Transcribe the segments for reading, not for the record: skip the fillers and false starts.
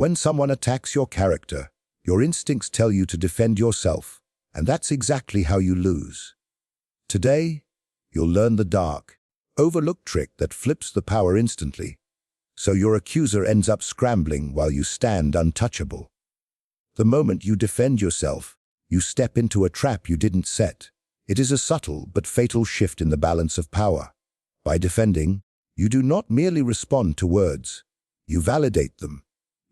When someone attacks your character, your instincts tell you to defend yourself, and that's exactly how you lose. Today, you'll learn the dark, overlooked trick that flips the power instantly, so your accuser ends up scrambling while you stand untouchable. The moment you defend yourself, you step into a trap you didn't set. It is a subtle but fatal shift in the balance of power. By defending, you do not merely respond to words, you validate them.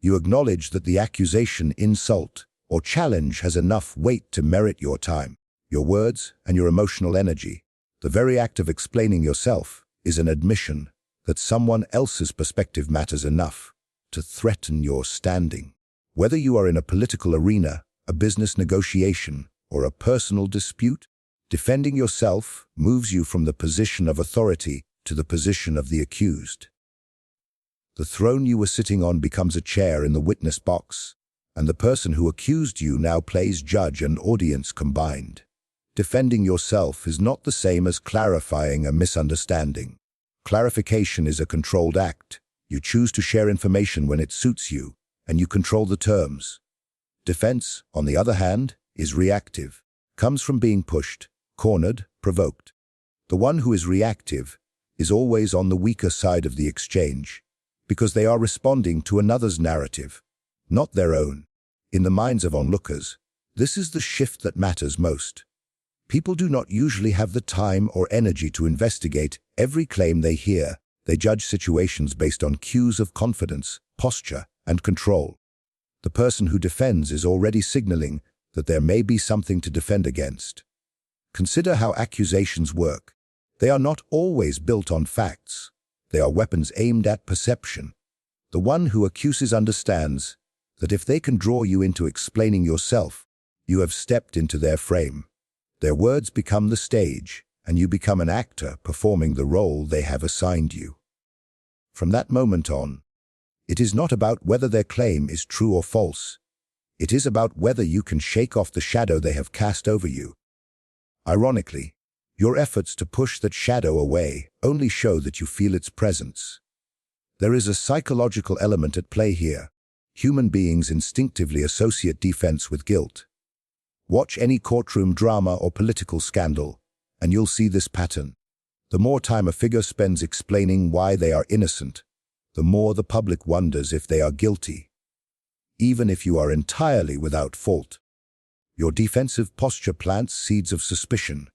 You acknowledge that the accusation, insult, or challenge has enough weight to merit your time, your words, and your emotional energy. The very act of explaining yourself is an admission that someone else's perspective matters enough to threaten your standing. Whether you are in a political arena, a business negotiation, or a personal dispute, defending yourself moves you from the position of authority to the position of the accused. The throne you were sitting on becomes a chair in the witness box, and the person who accused you now plays judge and audience combined. Defending yourself is not the same as clarifying a misunderstanding. Clarification is a controlled act. You choose to share information when it suits you, and you control the terms. Defense, on the other hand, is reactive, comes from being pushed, cornered, provoked. The one who is reactive is always on the weaker side of the exchange, because they are responding to another's narrative, not their own. In the minds of onlookers, this is the shift that matters most. People do not usually have the time or energy to investigate every claim they hear. They judge situations based on cues of confidence, posture, and control. The person who defends is already signaling that there may be something to defend against. Consider how accusations work. They are not always built on facts. They are weapons aimed at perception. The one who accuses understands that if they can draw you into explaining yourself, you have stepped into their frame. Their words become the stage, and you become an actor performing the role they have assigned you. From that moment on, it is not about whether their claim is true or false. It is about whether you can shake off the shadow they have cast over you. Ironically, your efforts to push that shadow away only show that you feel its presence. There is a psychological element at play here. Human beings instinctively associate defense with guilt. Watch any courtroom drama or political scandal, and you'll see this pattern. The more time a figure spends explaining why they are innocent, the more the public wonders if they are guilty. Even if you are entirely without fault, your defensive posture plants seeds of suspicion.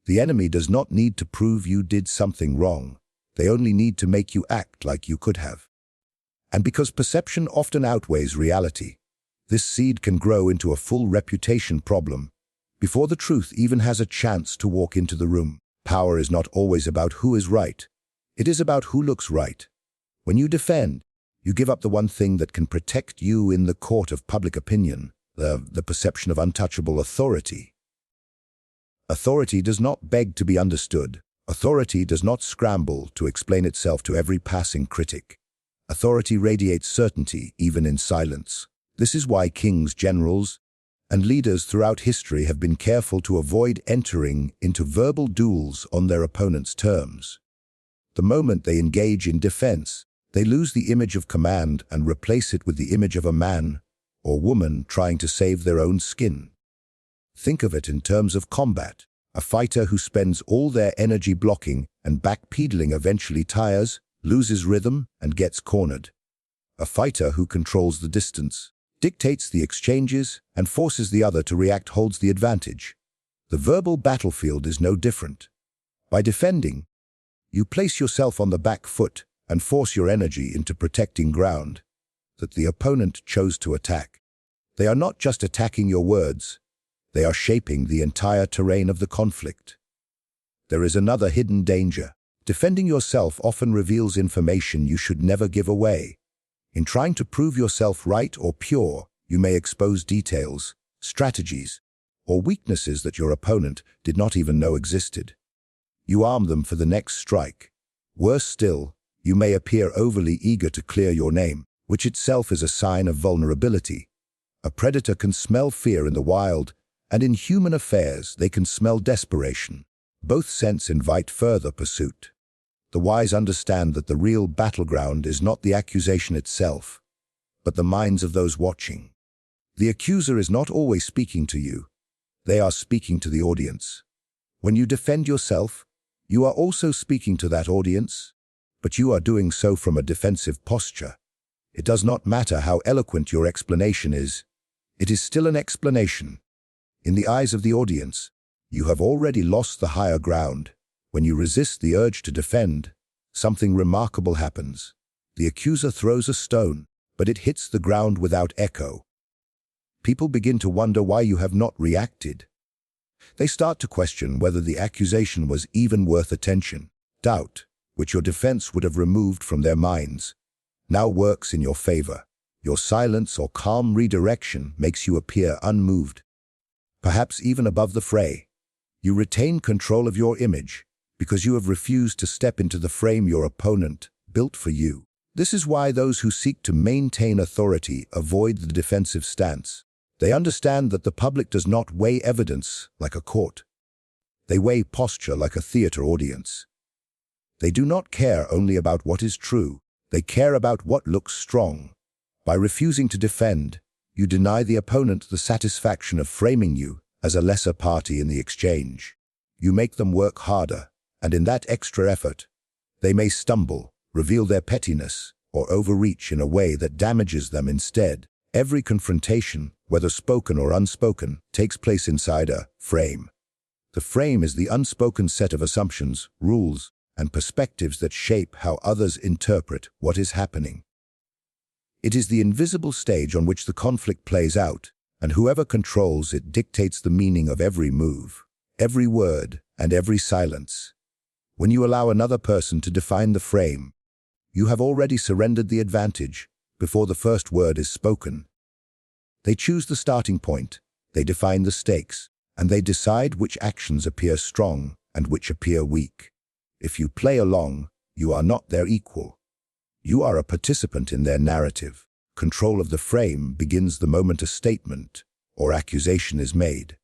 The enemy does not need to prove you did something wrong. They only need to make you act like you could have. And because perception often outweighs reality, this seed can grow into a full reputation problem before the truth even has a chance to walk into the room. Power is not always about who is right. It is about who looks right. When you defend, you give up the one thing that can protect you in the court of public opinion, the perception of untouchable authority. Authority does not beg to be understood. Authority does not scramble to explain itself to every passing critic. Authority radiates certainty, even in silence. This is why kings, generals, and leaders throughout history have been careful to avoid entering into verbal duels on their opponent's terms. The moment they engage in defense, they lose the image of command and replace it with the image of a man or woman trying to save their own skin. Think of it in terms of combat. A fighter who spends all their energy blocking and backpedaling eventually tires, loses rhythm, and gets cornered. A fighter who controls the distance, dictates the exchanges, and forces the other to react holds the advantage. The verbal battlefield is no different. By defending, you place yourself on the back foot and force your energy into protecting ground that the opponent chose to attack. They are not just attacking your words, they are shaping the entire terrain of the conflict. There is another hidden danger. Defending yourself often reveals information you should never give away. In trying to prove yourself right or pure, you may expose details, strategies, or weaknesses that your opponent did not even know existed. You arm them for the next strike. Worse still, you may appear overly eager to clear your name, which itself is a sign of vulnerability. A predator can smell fear in the wild, and in human affairs they can smell desperation. Both scents invite further pursuit. The wise understand that the real battleground is not the accusation itself, but the minds of those watching. The accuser is not always speaking to you. They are speaking to the audience. When you defend yourself, you are also speaking to that audience, but you are doing so from a defensive posture. It does not matter how eloquent your explanation is. It is still an explanation. In the eyes of the audience, you have already lost the higher ground. When you resist the urge to defend, something remarkable happens. The accuser throws a stone, but it hits the ground without echo. People begin to wonder why you have not reacted. They start to question whether the accusation was even worth attention. Doubt, which your defense would have removed from their minds, now works in your favor. Your silence or calm redirection makes you appear unmoved, perhaps even above the fray. You retain control of your image because you have refused to step into the frame your opponent built for you. This is why those who seek to maintain authority avoid the defensive stance. They understand that the public does not weigh evidence like a court. They weigh posture like a theater audience. They do not care only about what is true. They care about what looks strong. By refusing to defend, you deny the opponent the satisfaction of framing you as a lesser party in the exchange. You make them work harder, and in that extra effort, they may stumble, reveal their pettiness, or overreach in a way that damages them instead. Every confrontation, whether spoken or unspoken, takes place inside a frame. The frame is the unspoken set of assumptions, rules, and perspectives that shape how others interpret what is happening. It is the invisible stage on which the conflict plays out, and whoever controls it dictates the meaning of every move, every word, and every silence. When you allow another person to define the frame, you have already surrendered the advantage before the first word is spoken. They choose the starting point, they define the stakes, and they decide which actions appear strong and which appear weak. If you play along, you are not their equal. You are a participant in their narrative. Control of the frame begins the moment a statement or accusation is made.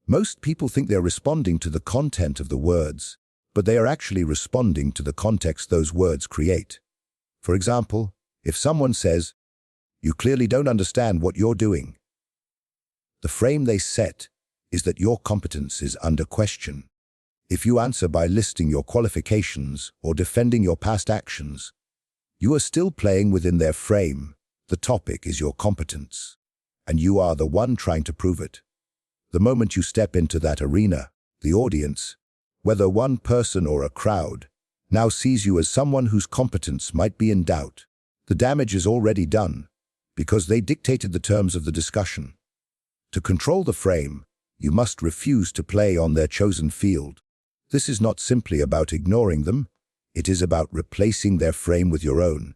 Most people think they're responding to the content of the words, but they are actually responding to the context those words create. For example, if someone says, "You clearly don't understand what you're doing," the frame they set is that your competence is under question. If you answer by listing your qualifications or defending your past actions, you are still playing within their frame. The topic is your competence, and you are the one trying to prove it. The moment you step into that arena, the audience, whether one person or a crowd, now sees you as someone whose competence might be in doubt. The damage is already done, because they dictated the terms of the discussion. To control the frame, you must refuse to play on their chosen field. This is not simply about ignoring them, it is about replacing their frame with your own.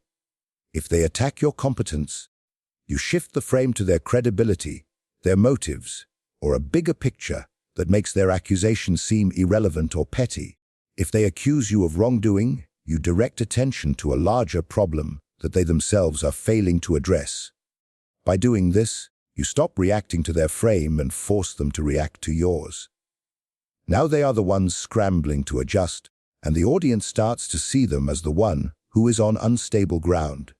If they attack your competence, you shift the frame to their credibility, their motives, or a bigger picture that makes their accusation seem irrelevant or petty. If they accuse you of wrongdoing, you direct attention to a larger problem that they themselves are failing to address. By doing this, you stop reacting to their frame and force them to react to yours. Now they are the ones scrambling to adjust, and the audience starts to see them as the one who is on unstable ground.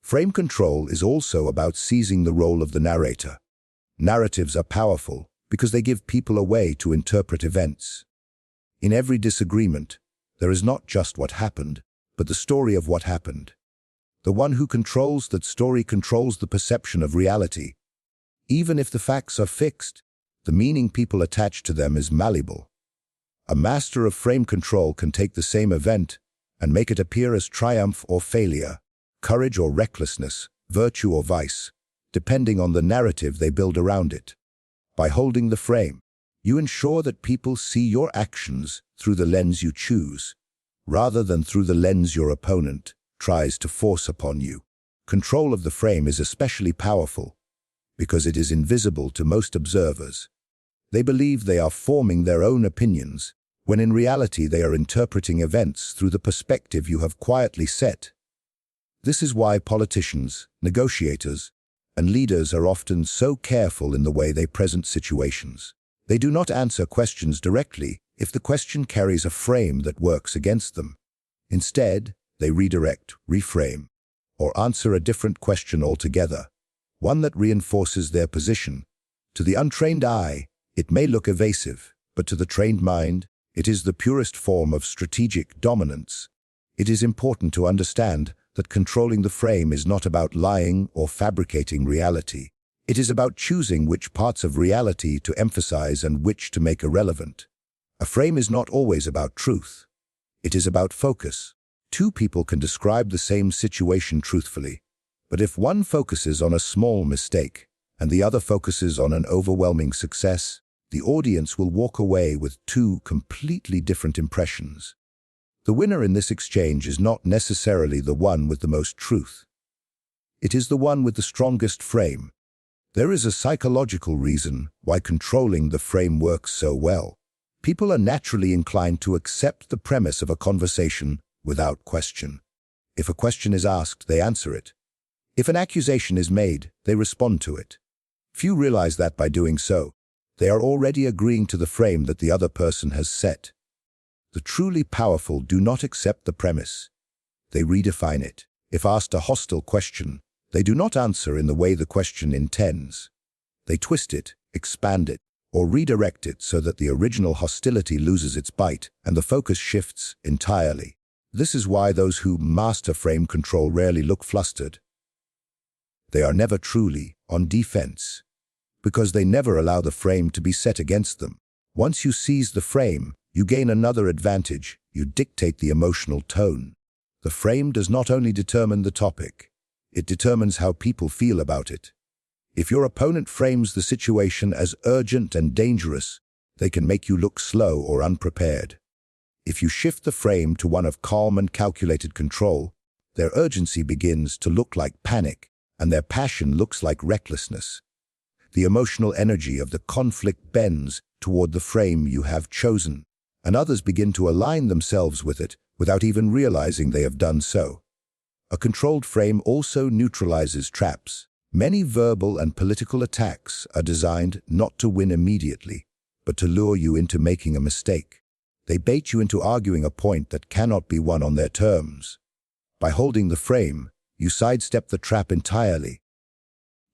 Frame control is also about seizing the role of the narrator. Narratives are powerful because they give people a way to interpret events. In every disagreement, there is not just what happened, but the story of what happened. The one who controls that story controls the perception of reality. Even if the facts are fixed, the meaning people attach to them is malleable. A master of frame control can take the same event and make it appear as triumph or failure, courage or recklessness, virtue or vice, depending on the narrative they build around it. By holding the frame, you ensure that people see your actions through the lens you choose, rather than through the lens your opponent tries to force upon you. Control of the frame is especially powerful because it is invisible to most observers. They believe they are forming their own opinions, when in reality they are interpreting events through the perspective you have quietly set. This is why politicians, negotiators, and leaders are often so careful in the way they present situations. They do not answer questions directly if the question carries a frame that works against them. Instead, they redirect, reframe, or answer a different question altogether, one that reinforces their position. To the untrained eye, it may look evasive, but to the trained mind, it is the purest form of strategic dominance. It is important to understand that controlling the frame is not about lying or fabricating reality. It is about choosing which parts of reality to emphasize and which to make irrelevant. A frame is not always about truth. It is about focus. Two people can describe the same situation truthfully, but if one focuses on a small mistake and the other focuses on an overwhelming success, the audience will walk away with two completely different impressions. The winner in this exchange is not necessarily the one with the most truth. It is the one with the strongest frame. There is a psychological reason why controlling the frame works so well. People are naturally inclined to accept the premise of a conversation without question. If a question is asked, they answer it. If an accusation is made, they respond to it. Few realize that by doing so, they are already agreeing to the frame that the other person has set. The truly powerful do not accept the premise. They redefine it. If asked a hostile question, they do not answer in the way the question intends. They twist it, expand it, or redirect it so that the original hostility loses its bite and the focus shifts entirely. This is why those who master frame control rarely look flustered. They are never truly on defense, because they never allow the frame to be set against them. Once you seize the frame, you gain another advantage. You dictate the emotional tone. The frame does not only determine the topic, it determines how people feel about it. If your opponent frames the situation as urgent and dangerous, they can make you look slow or unprepared. If you shift the frame to one of calm and calculated control, their urgency begins to look like panic, and their passion looks like recklessness. The emotional energy of the conflict bends toward the frame you have chosen, and others begin to align themselves with it without even realizing they have done so. A controlled frame also neutralizes traps. Many verbal and political attacks are designed not to win immediately, but to lure you into making a mistake. They bait you into arguing a point that cannot be won on their terms. By holding the frame, you sidestep the trap entirely.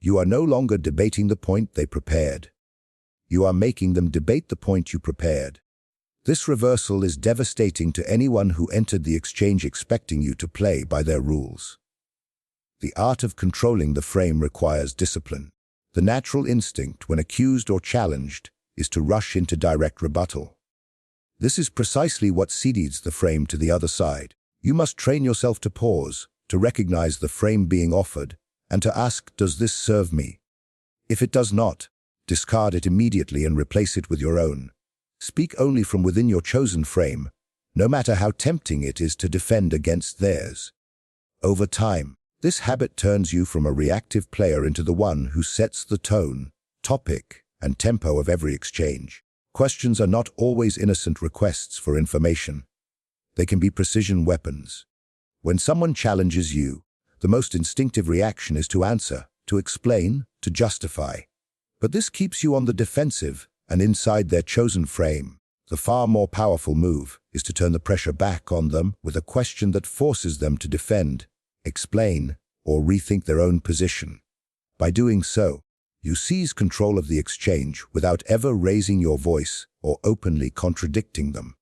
You are no longer debating the point they prepared. You are making them debate the point you prepared. This reversal is devastating to anyone who entered the exchange expecting you to play by their rules. The art of controlling the frame requires discipline. The natural instinct, when accused or challenged, is to rush into direct rebuttal. This is precisely what cedies the frame to the other side. You must train yourself to pause, to recognize the frame being offered, and to ask, does this serve me? If it does not, discard it immediately and replace it with your own. Speak only from within your chosen frame, no matter how tempting it is to defend against theirs. Over time, this habit turns you from a reactive player into the one who sets the tone, topic, and tempo of every exchange. Questions are not always innocent requests for information. They can be precision weapons. When someone challenges you, the most instinctive reaction is to answer, to explain, to justify. But this keeps you on the defensive and inside their chosen frame. The far more powerful move is to turn the pressure back on them with a question that forces them to defend, explain, or rethink their own position. By doing so, you seize control of the exchange without ever raising your voice or openly contradicting them.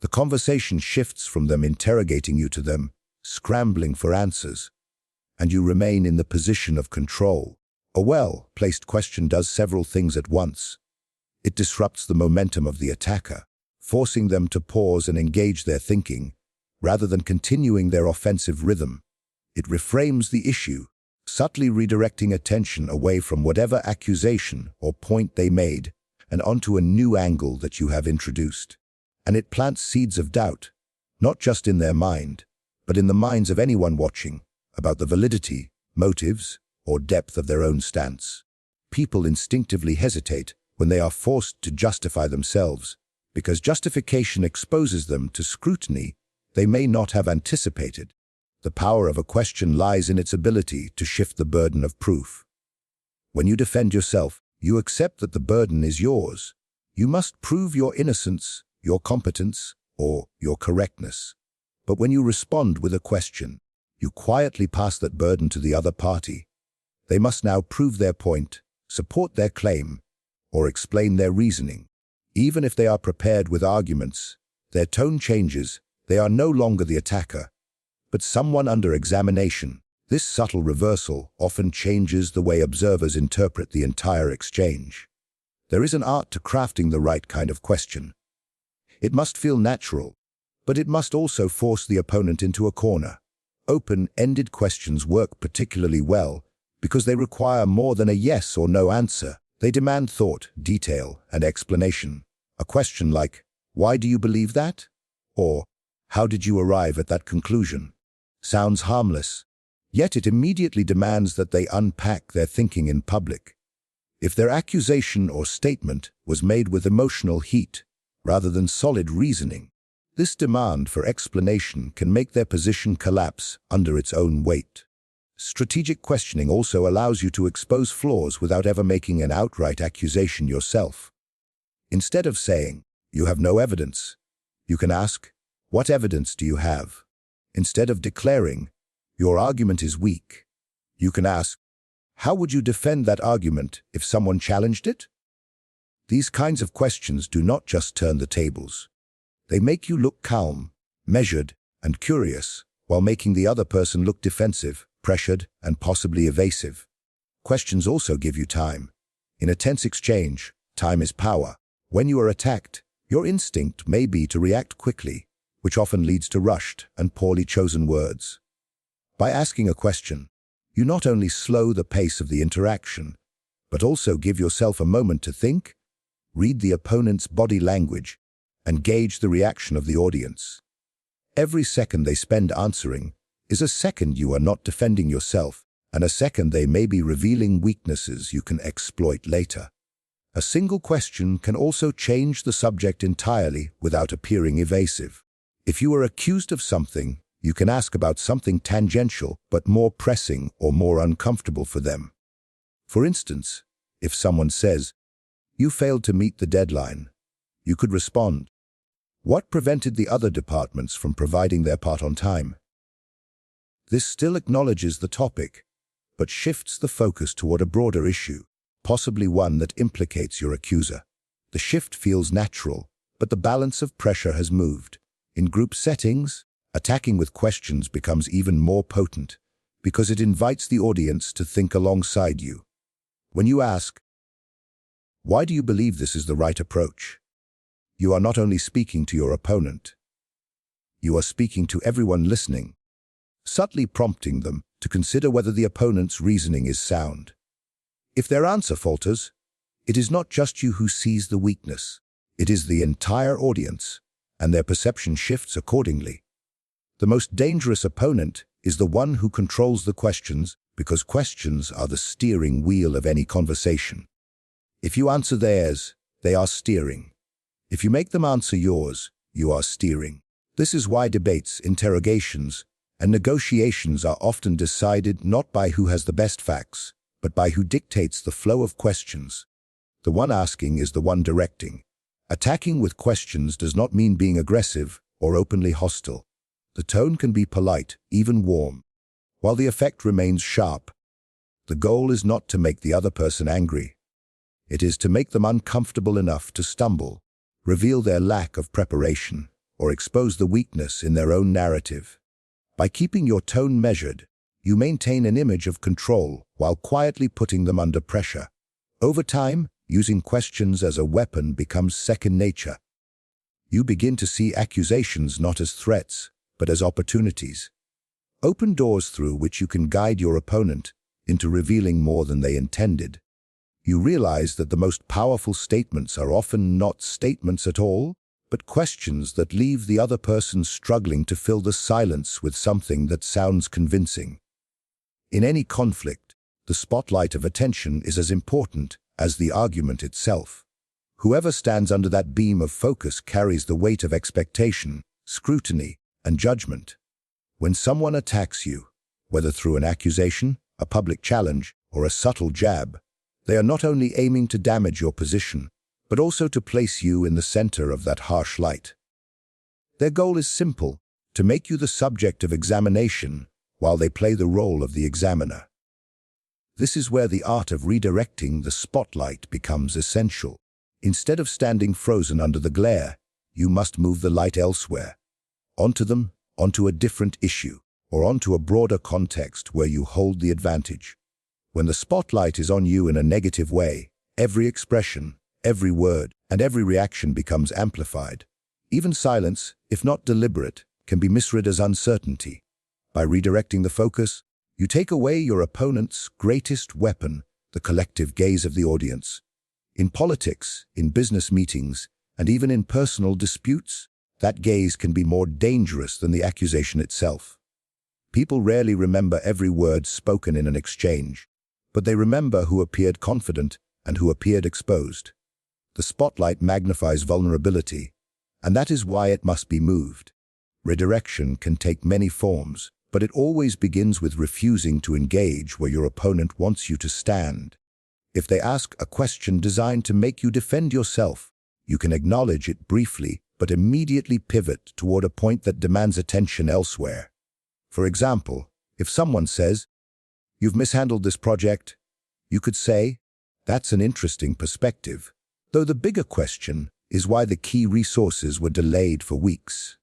The conversation shifts from them interrogating you to them scrambling for answers, and you remain in the position of control. A well-placed question does several things at once. It disrupts the momentum of the attacker, forcing them to pause and engage their thinking, rather than continuing their offensive rhythm. It reframes the issue, subtly redirecting attention away from whatever accusation or point they made and onto a new angle that you have introduced. And it plants seeds of doubt, not just in their mind, but in the minds of anyone watching, about the validity, motives, or depth of their own stance. People instinctively hesitate when they are forced to justify themselves, because justification exposes them to scrutiny they may not have anticipated. The power of a question lies in its ability to shift the burden of proof. When you defend yourself, you accept that the burden is yours. You must prove your innocence, your competence, or your correctness. But when you respond with a question, You quietly pass that burden to the other party. They must now prove their point, support their claim, or explain their reasoning. Even if they are prepared with arguments, their tone changes. They are no longer the attacker, but someone under examination. This subtle reversal often changes the way observers interpret the entire exchange. There is an art to crafting the right kind of question. It must feel natural, but it must also force the opponent into a corner. Open-ended questions work particularly well because they require more than a yes or no answer. They demand thought, detail, and explanation. A question like, "Why do you believe that?" or "How did you arrive at that conclusion?" sounds harmless, yet it immediately demands that they unpack their thinking in public. If their accusation or statement was made with emotional heat rather than solid reasoning, this demand for explanation can make their position collapse under its own weight. Strategic questioning also allows you to expose flaws without ever making an outright accusation yourself. Instead of saying, "You have no evidence," you can ask, "What evidence do you have?" Instead of declaring, "Your argument is weak," you can ask, "How would you defend that argument if someone challenged it?" These kinds of questions do not just turn the tables. They make you look calm, measured, and curious, while making the other person look defensive, pressured, and possibly evasive. Questions also give you time. In a tense exchange, time is power. When you are attacked, your instinct may be to react quickly, which often leads to rushed and poorly chosen words. By asking a question, you not only slow the pace of the interaction, but also give yourself a moment to think, read the opponent's body language, and gauge the reaction of the audience. Every second they spend answering is a second you are not defending yourself, and a second they may be revealing weaknesses you can exploit later. A single question can also change the subject entirely without appearing evasive. If you are accused of something, you can ask about something tangential but more pressing or more uncomfortable for them. For instance, if someone says, "You failed to meet the deadline," you could respond, "What prevented the other departments from providing their part on time?" This still acknowledges the topic, but shifts the focus toward a broader issue, possibly one that implicates your accuser. The shift feels natural, but the balance of pressure has moved. In group settings, attacking with questions becomes even more potent because it invites the audience to think alongside you. When you ask, "Why do you believe this is the right approach?" you are not only speaking to your opponent, you are speaking to everyone listening, subtly prompting them to consider whether the opponent's reasoning is sound. If their answer falters, it is not just you who sees the weakness, it is the entire audience, and their perception shifts accordingly. The most dangerous opponent is the one who controls the questions, because questions are the steering wheel of any conversation. If you answer theirs, they are steering. If you make them answer yours, you are steering. This is why debates, interrogations, and negotiations are often decided not by who has the best facts, but by who dictates the flow of questions. The one asking is the one directing. Attacking with questions does not mean being aggressive or openly hostile. The tone can be polite, even warm, while the effect remains sharp. The goal is not to make the other person angry. It is to make them uncomfortable enough to stumble, reveal their lack of preparation, or expose the weakness in their own narrative. By keeping your tone measured, you maintain an image of control while quietly putting them under pressure. Over time, using questions as a weapon becomes second nature. You begin to see accusations not as threats, but as opportunities. Open doors through which you can guide your opponent into revealing more than they intended. You realize that the most powerful statements are often not statements at all, but questions that leave the other person struggling to fill the silence with something that sounds convincing. In any conflict, the spotlight of attention is as important as the argument itself. Whoever stands under that beam of focus carries the weight of expectation, scrutiny, and judgment. When someone attacks you, whether through an accusation, a public challenge, or a subtle jab, they are not only aiming to damage your position, but also to place you in the center of that harsh light. Their goal is simple: to make you the subject of examination while they play the role of the examiner. This is where the art of redirecting the spotlight becomes essential. Instead of standing frozen under the glare, you must move the light elsewhere, onto them, onto a different issue, or onto a broader context where you hold the advantage. When the spotlight is on you in a negative way, every expression, every word, and every reaction becomes amplified. Even silence, if not deliberate, can be misread as uncertainty. By redirecting the focus, you take away your opponent's greatest weapon, the collective gaze of the audience. In politics, in business meetings, and even in personal disputes, that gaze can be more dangerous than the accusation itself. People rarely remember every word spoken in an exchange, but they remember who appeared confident and who appeared exposed. The spotlight magnifies vulnerability, and that is why it must be moved. Redirection can take many forms, but it always begins with refusing to engage where your opponent wants you to stand. If they ask a question designed to make you defend yourself, you can acknowledge it briefly, but immediately pivot toward a point that demands attention elsewhere. For example, if someone says, "You've mishandled this project," you could say, "That's an interesting perspective," though the bigger question is why the key resources were delayed for weeks.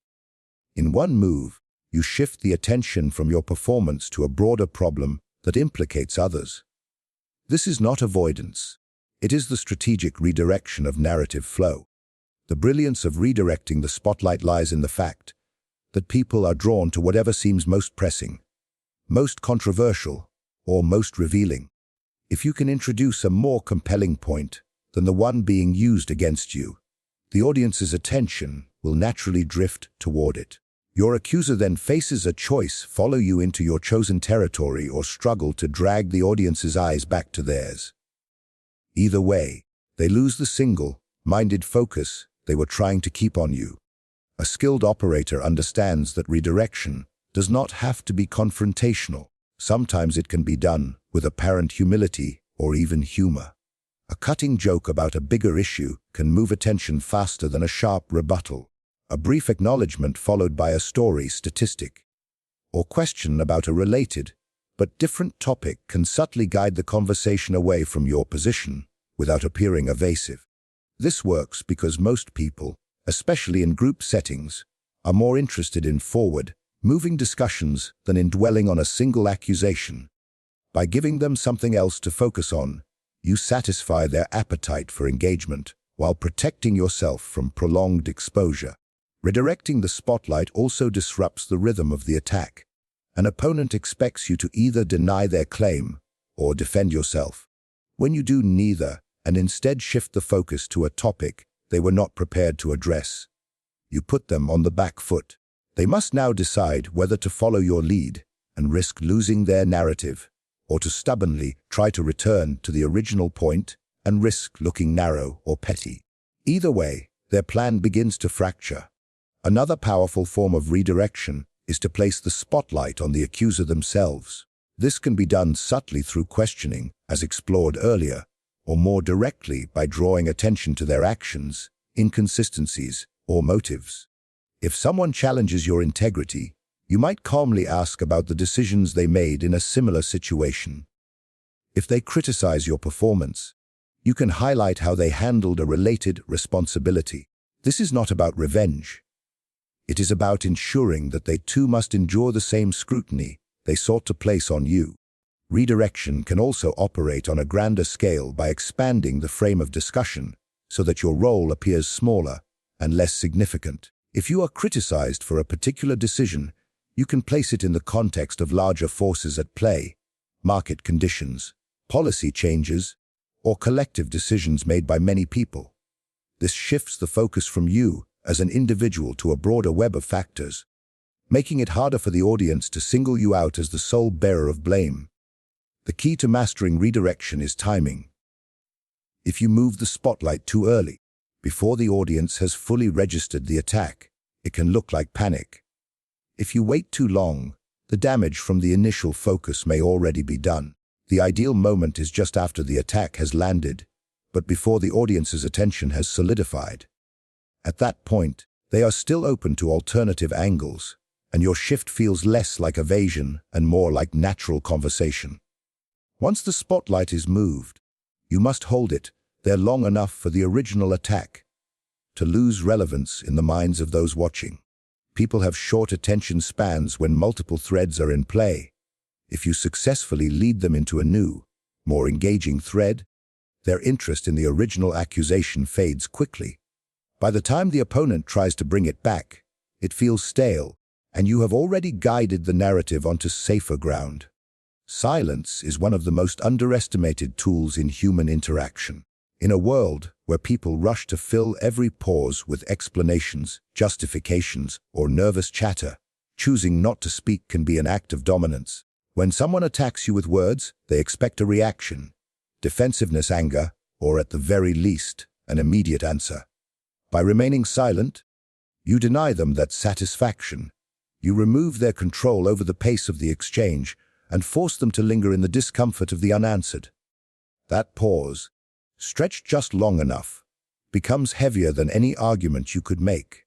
In one move, you shift the attention from your performance to a broader problem that implicates others. This is not avoidance. It is the strategic redirection of narrative flow. The brilliance of redirecting the spotlight lies in the fact that people are drawn to whatever seems most pressing, most controversial, or most revealing. If you can introduce a more compelling point than the one being used against you, the audience's attention will naturally drift toward it. Your accuser then faces a choice: follow you into your chosen territory or struggle to drag the audience's eyes back to theirs. Either way, they lose the single-minded focus they were trying to keep on you. A skilled operator understands that redirection does not have to be confrontational. Sometimes it can be done with apparent humility or even humor. A cutting joke about a bigger issue can move attention faster than a sharp rebuttal. A brief acknowledgement followed by a story, statistic, or question about a related but different topic can subtly guide the conversation away from your position without appearing evasive. This works because most people, especially in group settings, are more interested in forward-moving discussions than in dwelling on a single accusation. By giving them something else to focus on, you satisfy their appetite for engagement while protecting yourself from prolonged exposure. Redirecting the spotlight also disrupts the rhythm of the attack. An opponent expects you to either deny their claim or defend yourself. When you do neither and instead shift the focus to a topic they were not prepared to address, you put them on the back foot. They must now decide whether to follow your lead and risk losing their narrative, or to stubbornly try to return to the original point and risk looking narrow or petty. Either way, their plan begins to fracture. Another powerful form of redirection is to place the spotlight on the accuser themselves. This can be done subtly through questioning, as explored earlier, or more directly by drawing attention to their actions, inconsistencies, or motives. If someone challenges your integrity, you might calmly ask about the decisions they made in a similar situation. If they criticize your performance, you can highlight how they handled a related responsibility. This is not about revenge. It is about ensuring that they too must endure the same scrutiny they sought to place on you. Redirection can also operate on a grander scale by expanding the frame of discussion so that your role appears smaller and less significant. If you are criticized for a particular decision, you can place it in the context of larger forces at play, market conditions, policy changes, or collective decisions made by many people. This shifts the focus from you as an individual to a broader web of factors, making it harder for the audience to single you out as the sole bearer of blame. The key to mastering redirection is timing. If you move the spotlight too early, before the audience has fully registered the attack, it can look like panic. If you wait too long, the damage from the initial focus may already be done. The ideal moment is just after the attack has landed, but before the audience's attention has solidified. At that point, they are still open to alternative angles, and your shift feels less like evasion and more like natural conversation. Once the spotlight is moved, you must hold it there long enough for the original attack to lose relevance in the minds of those watching. People have short attention spans when multiple threads are in play. If you successfully lead them into a new, more engaging thread, their interest in the original accusation fades quickly. By the time the opponent tries to bring it back, it feels stale, and you have already guided the narrative onto safer ground. Silence is one of the most underestimated tools in human interaction. In a world where people rush to fill every pause with explanations, justifications, or nervous chatter, choosing not to speak can be an act of dominance. When someone attacks you with words, they expect a reaction, defensiveness, anger, or at the very least, an immediate answer. By remaining silent, you deny them that satisfaction. You remove their control over the pace of the exchange and force them to linger in the discomfort of the unanswered. That pause, stretched just long enough, becomes heavier than any argument you could make.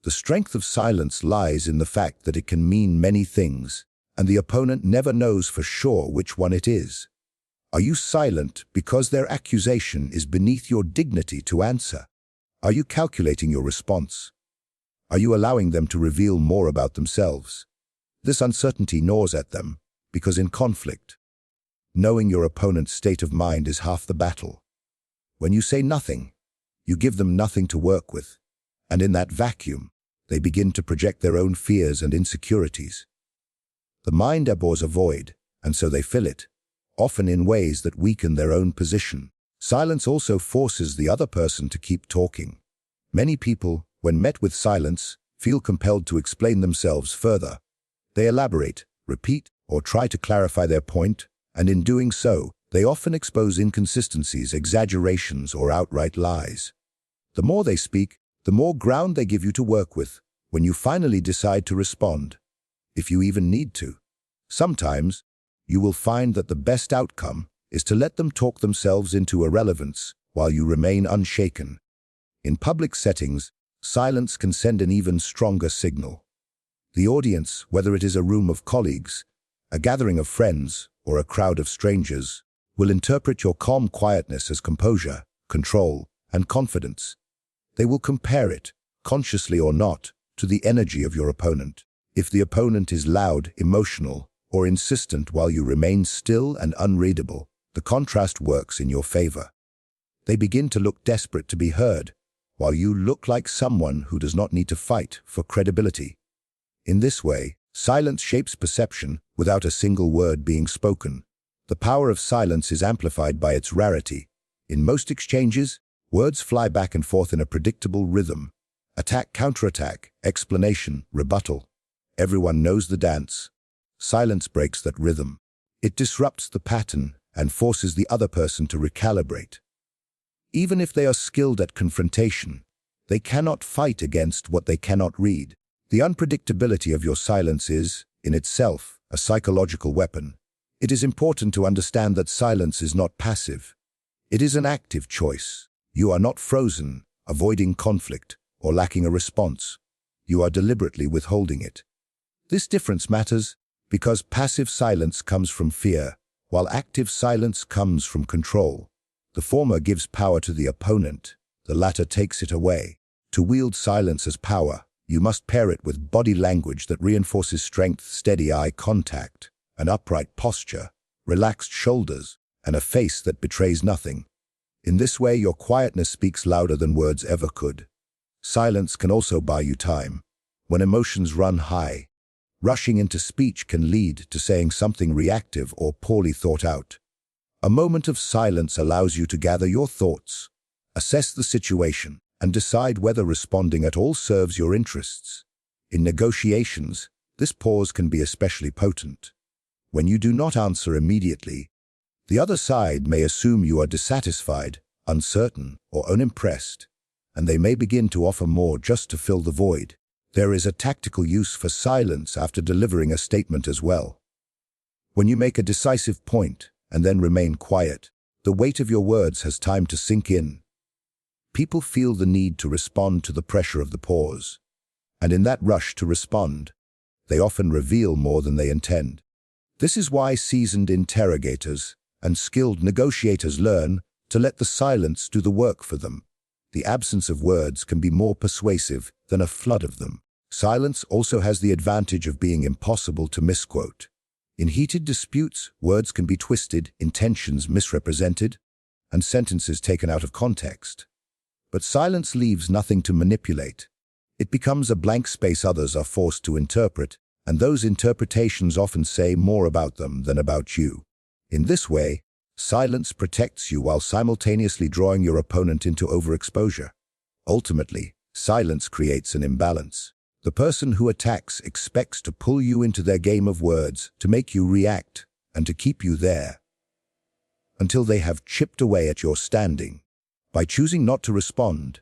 The strength of silence lies in the fact that it can mean many things, and the opponent never knows for sure which one it is. Are you silent because their accusation is beneath your dignity to answer? Are you calculating your response? Are you allowing them to reveal more about themselves? This uncertainty gnaws at them, because in conflict, knowing your opponent's state of mind is half the battle. When you say nothing, you give them nothing to work with, and in that vacuum, they begin to project their own fears and insecurities. The mind abhors a void, and so they fill it, often in ways that weaken their own position. Silence also forces the other person to keep talking. Many people, when met with silence, feel compelled to explain themselves further. They elaborate, repeat, or try to clarify their point, and in doing so, they often expose inconsistencies, exaggerations, or outright lies. The more they speak, the more ground they give you to work with when you finally decide to respond, if you even need to. Sometimes, you will find that the best outcome is to let them talk themselves into irrelevance while you remain unshaken. In public settings, silence can send an even stronger signal. The audience, whether it is a room of colleagues, a gathering of friends, or a crowd of strangers, will interpret your calm quietness as composure, control, and confidence. They will compare it, consciously or not, to the energy of your opponent. If the opponent is loud, emotional, or insistent while you remain still and unreadable, the contrast works in your favor. They begin to look desperate to be heard, while you look like someone who does not need to fight for credibility. In this way, silence shapes perception without a single word being spoken. The power of silence is amplified by its rarity. In most exchanges, words fly back and forth in a predictable rhythm. Attack, counterattack, explanation, rebuttal. Everyone knows the dance. Silence breaks that rhythm. It disrupts the pattern and forces the other person to recalibrate. Even if they are skilled at confrontation, they cannot fight against what they cannot read. The unpredictability of your silence is, in itself, a psychological weapon. It is important to understand that silence is not passive. It is an active choice. You are not frozen, avoiding conflict, or lacking a response. You are deliberately withholding it. This difference matters because passive silence comes from fear, while active silence comes from control. The former gives power to the opponent, the latter takes it away. To wield silence as power, you must pair it with body language that reinforces strength, steady eye contact, an upright posture, relaxed shoulders, and a face that betrays nothing. In this way, your quietness speaks louder than words ever could. Silence can also buy you time. When emotions run high, rushing into speech can lead to saying something reactive or poorly thought out. A moment of silence allows you to gather your thoughts, assess the situation, and decide whether responding at all serves your interests. In negotiations, this pause can be especially potent. When you do not answer immediately, the other side may assume you are dissatisfied, uncertain, or unimpressed, and they may begin to offer more just to fill the void. There is a tactical use for silence after delivering a statement as well. When you make a decisive point and then remain quiet, the weight of your words has time to sink in. People feel the need to respond to the pressure of the pause, and in that rush to respond, they often reveal more than they intend. This is why seasoned interrogators and skilled negotiators learn to let the silence do the work for them. The absence of words can be more persuasive than a flood of them. Silence also has the advantage of being impossible to misquote. In heated disputes, words can be twisted, intentions misrepresented, and sentences taken out of context. But silence leaves nothing to manipulate. It becomes a blank space others are forced to interpret, and those interpretations often say more about them than about you. In this way, silence protects you while simultaneously drawing your opponent into overexposure. Ultimately, silence creates an imbalance. The person who attacks expects to pull you into their game of words, to make you react, and to keep you there until they have chipped away at your standing. By choosing not to respond,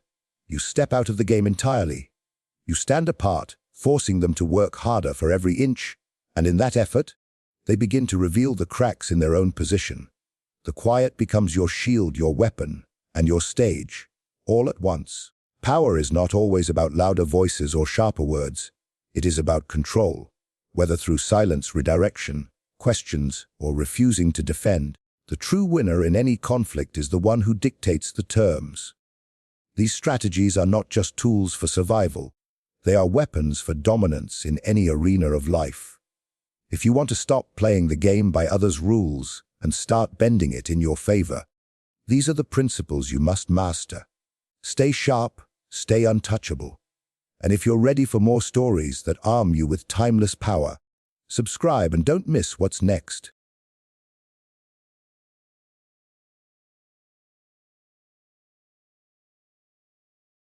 you step out of the game entirely. You stand apart, forcing them to work harder for every inch, and in that effort, they begin to reveal the cracks in their own position. The quiet becomes your shield, your weapon, and your stage, all at once. Power is not always about louder voices or sharper words. It is about control, whether through silence, redirection, questions, or refusing to defend. The true winner in any conflict is the one who dictates the terms. These strategies are not just tools for survival. They are weapons for dominance in any arena of life. If you want to stop playing the game by others' rules and start bending it in your favor, these are the principles you must master. Stay sharp, stay untouchable. And if you're ready for more stories that arm you with timeless power, subscribe and don't miss what's next.